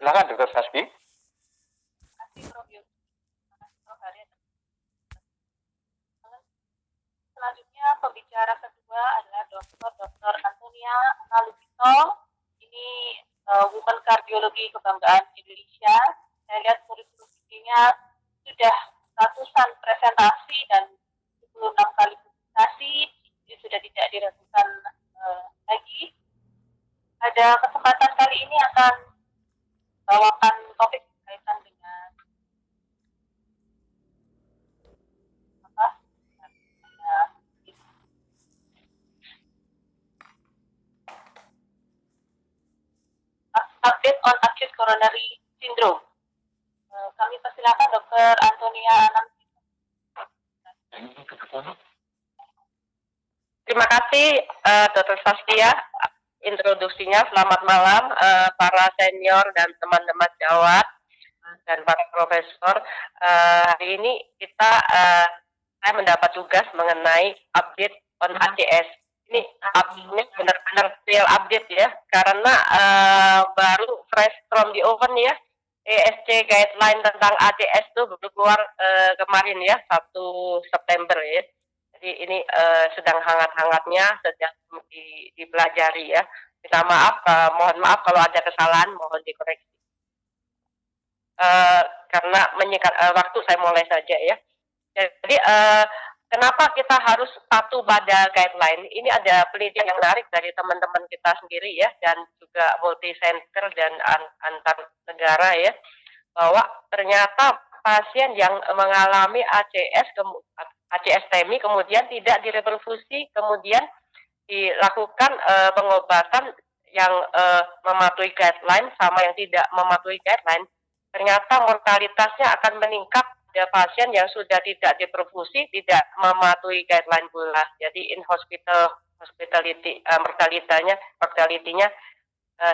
Silakan Dr. Saski. Selanjutnya pembicara kedua adalah Dr. Antonia Nalubito. Ini Women Kardiologi Kebanggaan Indonesia. Saya lihat kurikulumnya sudah ratusan presentasi dan 26 kali publikasi, jadi sudah tidak diragukan lagi. Pada kesempatan kali ini akan bawakan topik berkaitan dengan update on acute coronary syndrome. Kami persilakan Dr. Antonia Nalubito. Terima kasih Dr. Saskia, introduksinya. Selamat malam para senior dan teman-teman jawat dan para profesor. Hari ini saya mendapat tugas mengenai update on ACS. Ini update-nya benar-benar real update ya, karena baru fresh from the oven ya. ESC guideline tentang ACS itu baru keluar kemarin ya, 1 September ya. Jadi ini sedang hangat-hangatnya, sedang dipelajari ya. Minta maaf, mohon maaf kalau ada kesalahan, mohon dikoreksi. Karena menyikat waktu, saya mulai saja ya. Jadi kenapa kita harus patuh pada guideline? Ini ada penelitian yang menarik dari teman-teman kita sendiri ya, dan juga multi center dan antar negara ya, bahwa ternyata pasien yang mengalami ACS TEMI kemudian tidak direperfusi, kemudian dilakukan pengobatan yang mematuhi guideline sama yang tidak mematuhi guideline, ternyata mortalitasnya akan meningkat pada pasien yang sudah tidak diperfusi, tidak mematuhi guideline pula. Jadi in hospital hospitality mortality-nya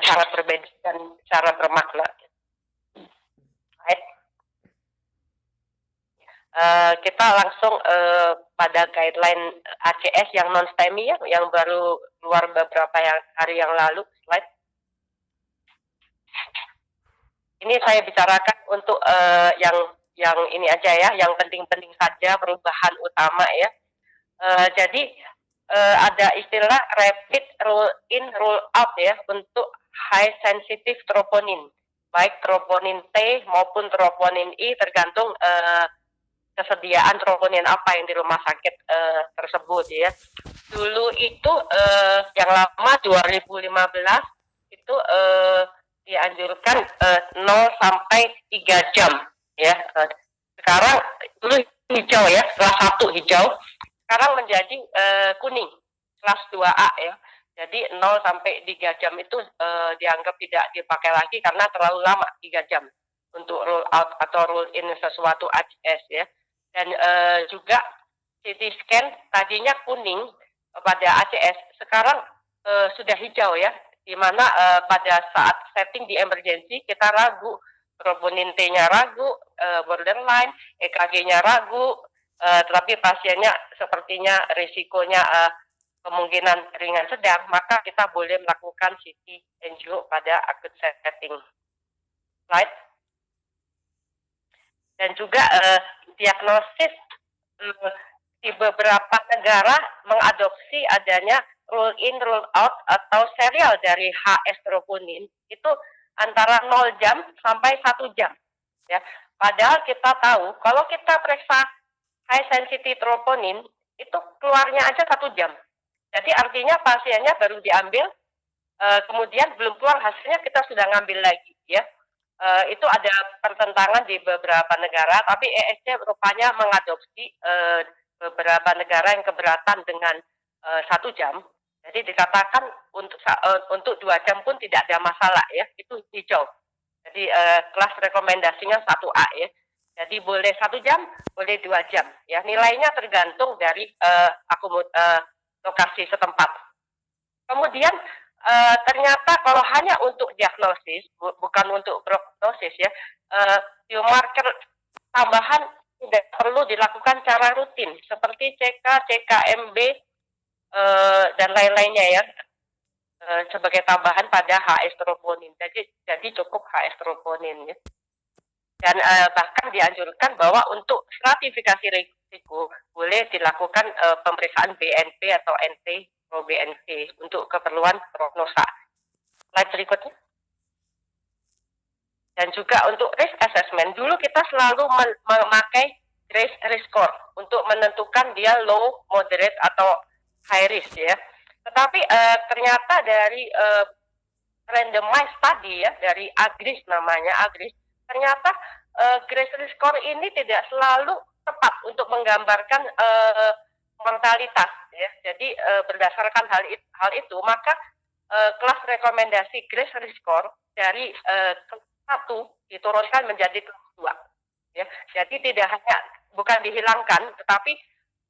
sangat berbeda dan secara bermakna. Right. Kita langsung pada guideline ACS yang non STEMI ya, yang baru keluar beberapa hari yang lalu. Slide. Ini saya bicarakan untuk yang ini aja ya, yang penting-penting saja, perubahan utama ya. Jadi ada istilah rapid rule in rule out ya untuk high sensitive troponin, baik troponin T maupun troponin I, tergantung kesediaan troponin apa yang di rumah sakit tersebut ya. Dulu itu yang lama 2015 itu dianjurkan 0 sampai 3 jam ya. Sekarang dulu hijau ya, kelas 1 hijau, sekarang menjadi kuning, kelas 2A ya. Jadi 0 sampai 3 jam itu dianggap tidak dipakai lagi karena terlalu lama 3 jam untuk rule out atau rule in sesuatu ACS ya. Dan juga CT scan tadinya kuning pada ACS, sekarang sudah hijau ya, di mana pada saat setting di emergency kita ragu, troponin T-nya ragu, borderline, EKG-nya ragu, tetapi pasiennya sepertinya risikonya kemungkinan ringan sedang, maka kita boleh melakukan CT angio pada acute setting. Slide. Dan juga diagnosis di beberapa negara mengadopsi adanya rule in rule out atau serial dari HS troponin itu antara 0 jam sampai 1 jam ya. Padahal kita tahu kalau kita periksa high sensitivity troponin itu keluarnya aja 1 jam. Jadi artinya pasiennya baru diambil, kemudian belum keluar hasilnya kita sudah ngambil lagi ya. Itu ada pertentangan di beberapa negara, tapi ESC rupanya mengadopsi beberapa negara yang keberatan dengan 1 jam. Jadi dikatakan untuk 2 jam pun tidak ada masalah ya, itu hijau. Jadi kelas rekomendasinya 1A ya. Jadi boleh 1 jam, boleh 2 jam ya. Nilainya tergantung dari lokasi setempat. Kemudian ternyata kalau hanya untuk diagnosis, bukan untuk prognosis ya, biomarker tambahan tidak perlu dilakukan secara rutin, seperti CK, CKMB, dan lain-lainnya ya. sebagai tambahan pada HS troponin. Jadi cukup HS troponin ya. Dan bahkan dianjurkan bahwa untuk stratifikasi risiko boleh dilakukan pemeriksaan BNP atau NT-proBNP untuk keperluan prognosa. Slide berikutnya. Dan juga untuk risk assessment, dulu kita selalu memakai risk score untuk menentukan dia low, moderate, atau high risk ya. Tetapi ternyata dari randomized study ya, dari AGRIS namanya, AGRIS, ternyata risk score ini tidak selalu tepat untuk menggambarkan mortalitas ya. Jadi berdasarkan hal itu maka kelas rekomendasi risk score dari 1 diturunkan menjadi kelas 2 ya. Jadi tidak hanya bukan dihilangkan tetapi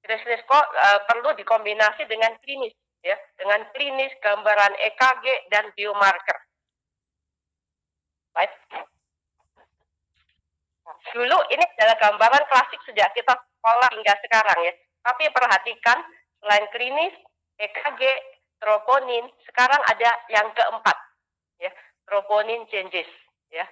risk score perlu dikombinasi dengan klinis ya, dengan klinis, gambaran EKG dan biomarker. Right. Dulu ini adalah gambaran klasik sejak kita sekolah hingga sekarang ya. Tapi perhatikan selain klinis, EKG, troponin, sekarang ada yang keempat ya, troponin changes ya.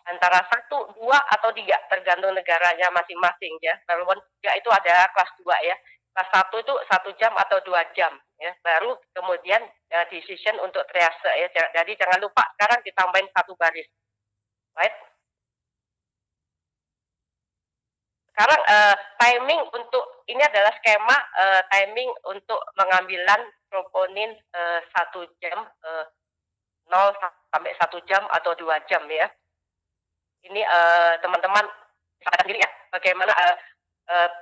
Antara 1, 2, atau 3 tergantung negaranya masing-masing ya. Kalau 3 itu ada kelas 2 ya. Kelas 1 itu 1 jam atau 2 jam ya. Baru kemudian decision untuk triase ya. Jadi jangan lupa sekarang ditambahin 1 baris. Right? Sekarang timing untuk ini adalah skema timing untuk pengambilan troponin 1 jam 0 sampai 1 jam atau 2 jam ya. Ini teman-teman bisa sendiri ya bagaimana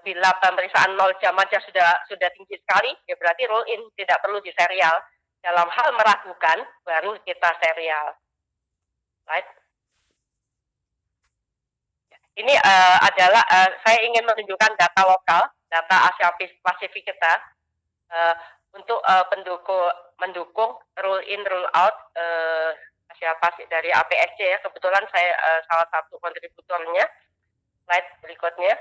bila pemeriksaan 0 jam aja sudah tinggi sekali ya berarti roll in, tidak perlu di serial. Dalam hal meragukan baru kita serial. Right? Ini adalah saya ingin menunjukkan data lokal, data Asia Pasifik kita untuk mendukung rule in rule out Asia Pasifik dari APSC ya. Kebetulan saya salah satu kontributornya. Slide berikutnya.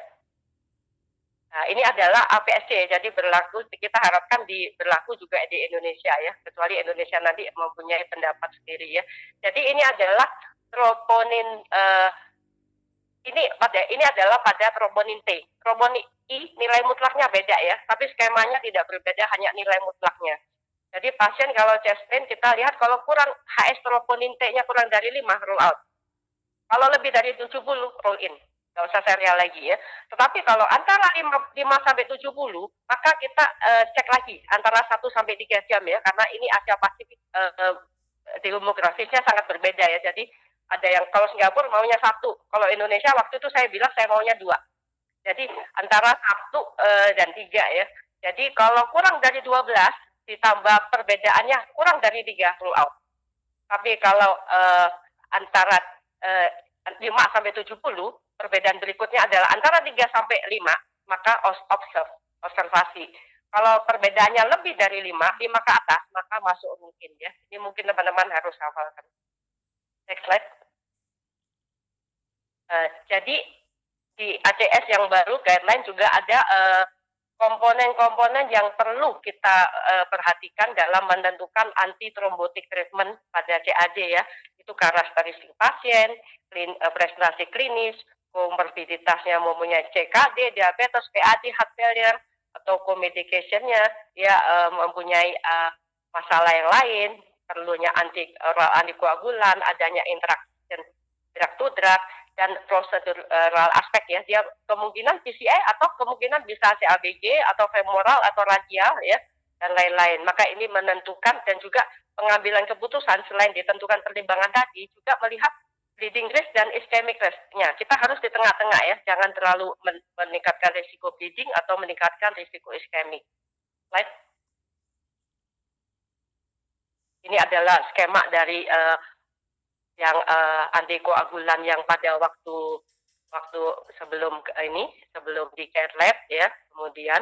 Nah, ini adalah APSC, jadi berlaku, kita harapkan berlaku juga di Indonesia ya, kecuali Indonesia nanti mempunyai pendapat sendiri ya. Jadi ini adalah troponin ini adalah pada troponin T. Troponin I nilai mutlaknya beda ya, tapi skemanya tidak berbeda, hanya nilai mutlaknya. Jadi pasien kalau chest pain kita lihat kalau kurang HS troponin T-nya kurang dari 5 rule out. Kalau lebih dari 70 roll in. Nggak usah serial lagi ya. Tetapi kalau antara 5 sampai 70 maka kita cek lagi antara 1 sampai 3 jam ya, karena ini Asia Pasifik demografisnya sangat berbeda ya. Jadi ada yang kalau Singapura maunya 1, kalau Indonesia waktu itu saya bilang saya maunya 2. Jadi antara 1 dan 3 ya. Jadi kalau kurang dari 12 ditambah perbedaannya kurang dari 3 rule out. Tapi kalau antara 5 sampai 70 perbedaan berikutnya adalah antara 3 sampai 5 maka observasi. Kalau perbedaannya lebih dari 5 ke atas maka masuk mungkin ya. Ini mungkin teman-teman harus hafalkan. Next slide. Jadi di ACS yang baru guideline juga ada komponen-komponen yang perlu kita perhatikan dalam menentukan anti-thrombotic treatment pada CAD ya. Itu karakteristik pasien, prestasi klinis, komorbiditasnya mempunyai CKD, diabetes, PAD, heart failure, atau co-medication-nya ya mempunyai masalah yang lain, perlunya antikoagulan, adanya interaction drug to drug, dan prosedural aspek ya, dia kemungkinan PCI atau kemungkinan bisa CABG atau femoral atau radial ya, dan lain-lain. Maka ini menentukan dan juga pengambilan keputusan selain ditentukan pertimbangan tadi juga melihat bleeding risk dan ischemic risk-nya. Kita harus di tengah-tengah ya, jangan terlalu meningkatkan risiko bleeding atau meningkatkan risiko ischemic. Slide. Ini adalah skema dari yang antikoagulan yang pada waktu sebelum di care lab ya, kemudian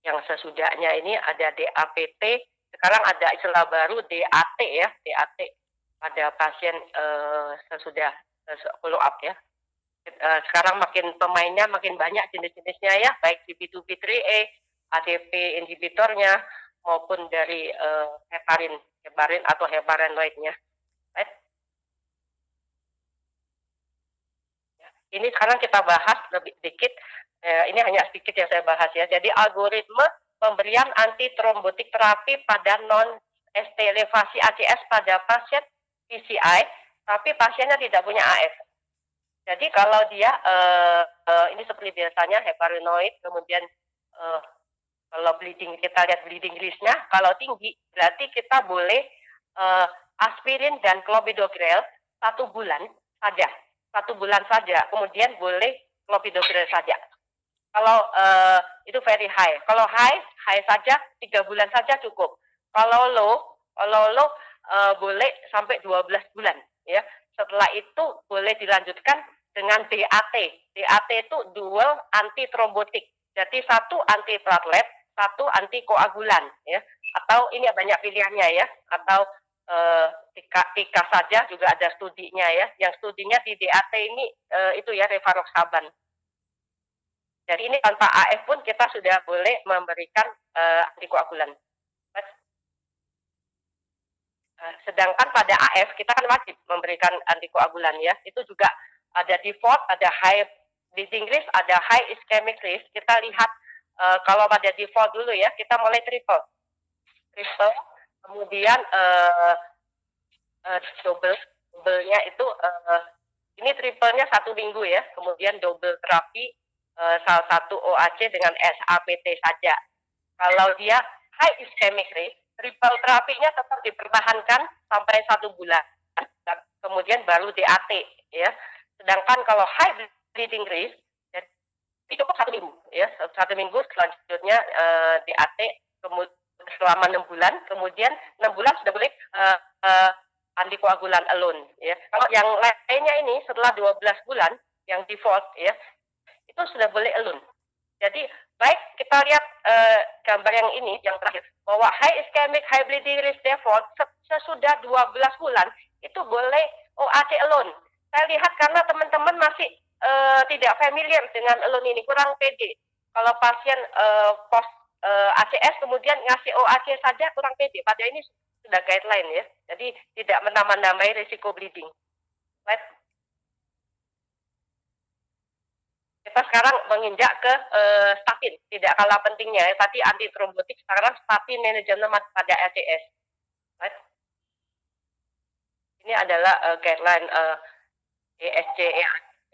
yang sesudahnya ini ada DAPT, sekarang ada istilah baru DAT ya, DAT pada pasien sesudah follow up ya. Sekarang pemainnya makin banyak jenis-jenisnya ya, baik CP2P3A, ADP inhibitornya, maupun dari heparin atau heparinoidnya. Right? Ini sekarang kita bahas lebih sedikit. Ini hanya sedikit yang saya bahas ya. Jadi algoritma pemberian antitrombotik terapi pada non-ST elevasi ACS pada pasien PCI, tapi pasiennya tidak punya AF. Jadi kalau dia ini seperti biasanya heparinoid, kemudian kalau bleeding, kita lihat bleeding risk-nya, kalau tinggi berarti kita boleh aspirin dan clopidogrel 1 bulan saja. 1 bulan saja, kemudian boleh clopidogrel saja. Kalau itu very high. Kalau high saja 3 bulan saja cukup. Kalau low boleh sampai 12 bulan ya. Setelah itu boleh dilanjutkan dengan DAT. DAT itu dual antitrombotik. Jadi 1 antiplatelet, 1 antikoagulan ya. Atau ini banyak pilihannya ya. Atau tika saja juga ada studinya ya. Yang studinya di DAT ini itu ya rivaroxaban. Jadi ini tanpa AF pun kita sudah boleh memberikan antikoagulan. Sedangkan pada AF kita kan wajib memberikan antikoagulan ya. Itu juga ada default, ada high bleeding risk, ada high ischemic risk. Kita lihat kalau pada default dulu ya, kita mulai triple, kemudian double-nya itu ini triple-nya 1 minggu ya, kemudian double terapi salah satu OAC dengan SAPT saja. Kalau dia high ischemic risk, triple terapinya tetap dipertahankan sampai 1 bulan, kemudian baru DAT ya. Sedangkan kalau high bleeding risk itu cukup 1 minggu ya, 1 minggu selanjutnya DAT kemudian selama 6 bulan, kemudian 6 bulan sudah boleh antikoagulan alone ya. Kalau yang lainnya ini setelah 12 bulan yang default ya, itu sudah boleh alone. Jadi baik kita lihat gambar yang ini yang terakhir bahwa high ischemic high bleeding risk default sesudah 12 bulan itu boleh OAC alone. Saya lihat karena teman-teman masih tidak familiar dengan alone ini, kurang pede. Kalau pasien post ACS kemudian ngasih OAC saja kurang pede. Pada ini sudah guideline ya. Jadi tidak menambah-nambahi risiko bleeding. Right? Kita sekarang menginjak ke statin, tidak kalah pentingnya. Tadi antitrombotik, sekarang statin manajemen pada ACS. Right? Ini adalah guideline ESC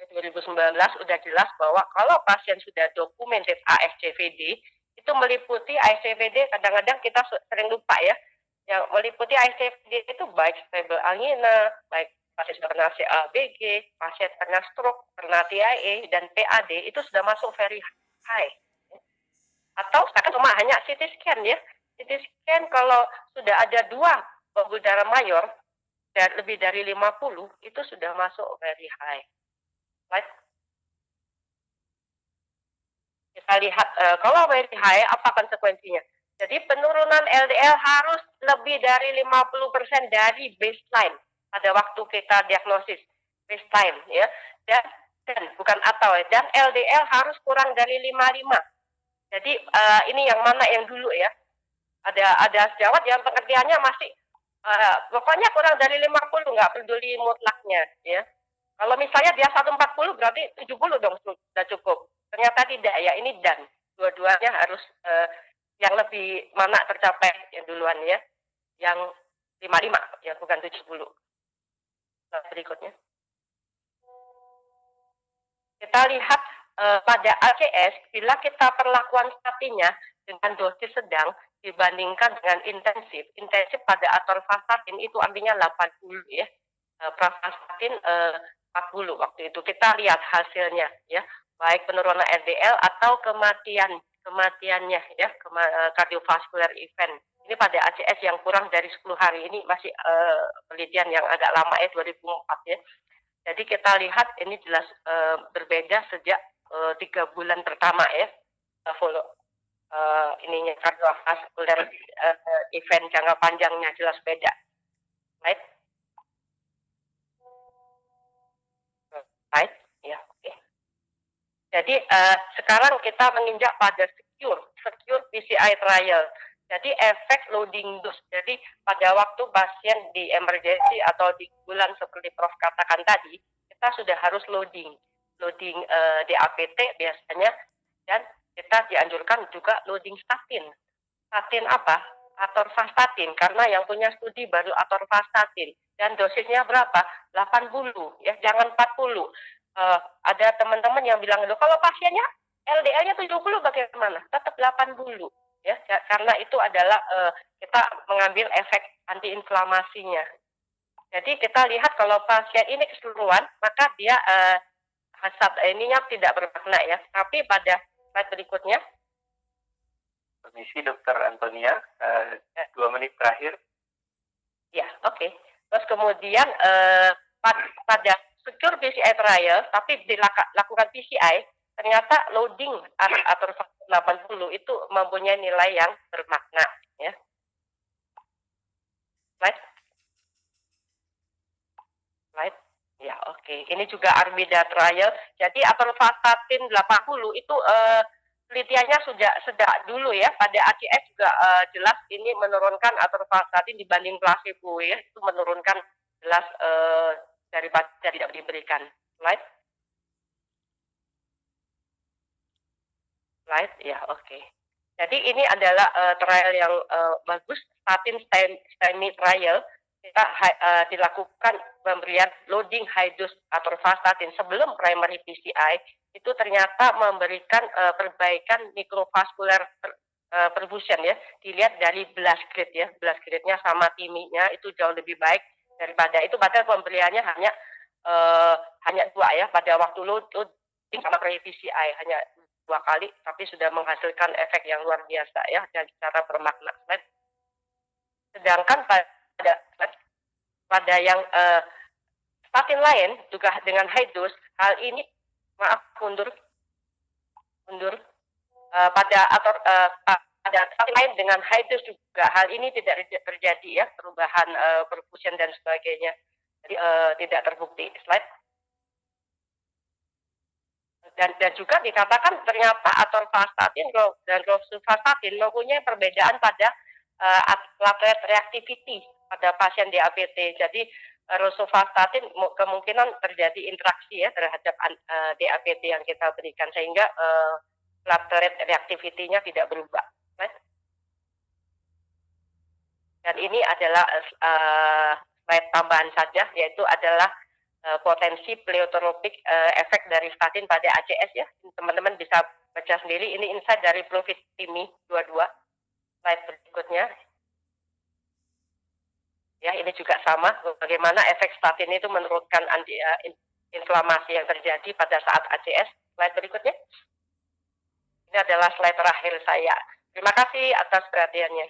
2019 sudah jelas bahwa kalau pasien sudah documented ASCVD, itu meliputi ASCVD, kadang-kadang kita sering lupa ya, yang meliputi ASCVD itu baik stable angina, baik pasien sudah kena CABG, pasien kena stroke, kena TIA, dan PAD, itu sudah masuk very high. Atau sekarang cuma hanya CT scan ya. CT scan kalau sudah ada 2 pembuluh darah mayor, dan lebih dari 50, itu sudah masuk very high. Right? Kita lihat kalau very high, apa konsekuensinya? Jadi penurunan LDL harus lebih dari 50% dari baseline pada waktu kita diagnosis baseline ya. Dan bukan atau ya, dan LDL harus kurang dari 55. Jadi ini yang mana yang dulu ya? Ada sejawat yang pengertiannya masih pokoknya kurang dari 50, nggak peduli mutlaknya ya. Kalau misalnya dia 140 berarti 70 dong sudah cukup. Ternyata tidak ya, ini dan dua-duanya harus yang lebih mana tercapai yang duluan ya. Yang 55 ya, bukan 70. Nah, berikutnya. Kita lihat pada ACS bila kita perlakuan statinnya dengan dosis sedang dibandingkan dengan intensif. Intensif pada atorvastatin itu artinya 80 ya. Pravastatin 40 waktu itu. Kita lihat hasilnya ya, baik penurunan LDL atau kematiannya ya, cardiovascular event. Ini pada ACS yang kurang dari 10 hari. Ini masih penelitian yang agak lama ya, 2004 ya. Jadi kita lihat ini jelas berbeda sejak 3 bulan pertama ya, follow ininya cardiovascular event jangka panjangnya jelas beda. Right? Right? Ya, oke. Jadi sekarang kita menginjak pada secure PCI trial. Jadi efek loading dose. Jadi pada waktu pasien di emergency atau di bulan seperti Prof katakan tadi, kita sudah harus loading DAPT biasanya, dan kita dianjurkan juga loading statin. Statin apa? Atorvastatin, karena yang punya studi baru atorvastatin. Dan dosisnya berapa? 80, ya, jangan 40. Ada teman-teman yang bilang, loh kalau pasiennya LDL-nya 70 bagaimana? Tetap 80. Ya, karena itu adalah kita mengambil efek antiinflamasinya. Jadi kita lihat kalau pasien ini keseluruhan, maka dia hasad ininya tidak bermakna ya. Tapi pada slide berikutnya, Permisi Dokter Antonia, 2 menit terakhir. ya oke. Terus kemudian pada secure PCI trial, tapi dilakukan PCI, ternyata loading atau 80 itu mempunyai nilai yang bermakna. Ya. Slide. Ya, oke. Ini juga Armida trial. Jadi atorvastatin 80 itu penelitiannya sudah sejak dulu ya. Pada ACS juga jelas ini menurunkan atorvastatin dibanding placebo ya. Itu menurunkan jelas daripada tidak diberikan. Slide. Ya, oke. Jadi ini adalah trial yang bagus, statin STEMI trial. Kita dilakukan pemberian loading high dose atorvastatin sebelum primary PCI, itu ternyata memberikan perbaikan mikrovaskular perfusion ya. Dilihat dari blast grade ya, blast grade-nya sama TIMI-nya itu jauh lebih baik daripada itu, padahal pemberiannya hanya 2 ya, pada waktu loading sama primary PCI hanya 2 kali, tapi sudah menghasilkan efek yang luar biasa ya, dan secara bermakna. Sedangkan pada yang statin lain juga dengan high dose, hal ini mundur pada statin lain dengan high dose juga hal ini tidak terjadi ya, perubahan perfusion dan sebagainya. Jadi tidak terbukti. Slide. Dan juga dikatakan ternyata atorvastatin dan rosuvastatin mempunyai perbedaan pada platelet reactivity pada pasien diabetes. Jadi rosuvastatin kemungkinan terjadi interaksi ya terhadap DAPT yang kita berikan, sehingga platelet reactivity-nya tidak berubah. Dan ini adalah slide tambahan saja, yaitu adalah potensi pleiotropic efek dari statin pada ACS ya. Teman-teman bisa baca sendiri, ini insight dari Profit TIMI 22. Slide berikutnya. Ya, ini juga sama, bagaimana efek statin itu menurunkan inflamasi yang terjadi pada saat ACS. Slide berikutnya. Ini adalah slide terakhir saya. Terima kasih atas perhatiannya.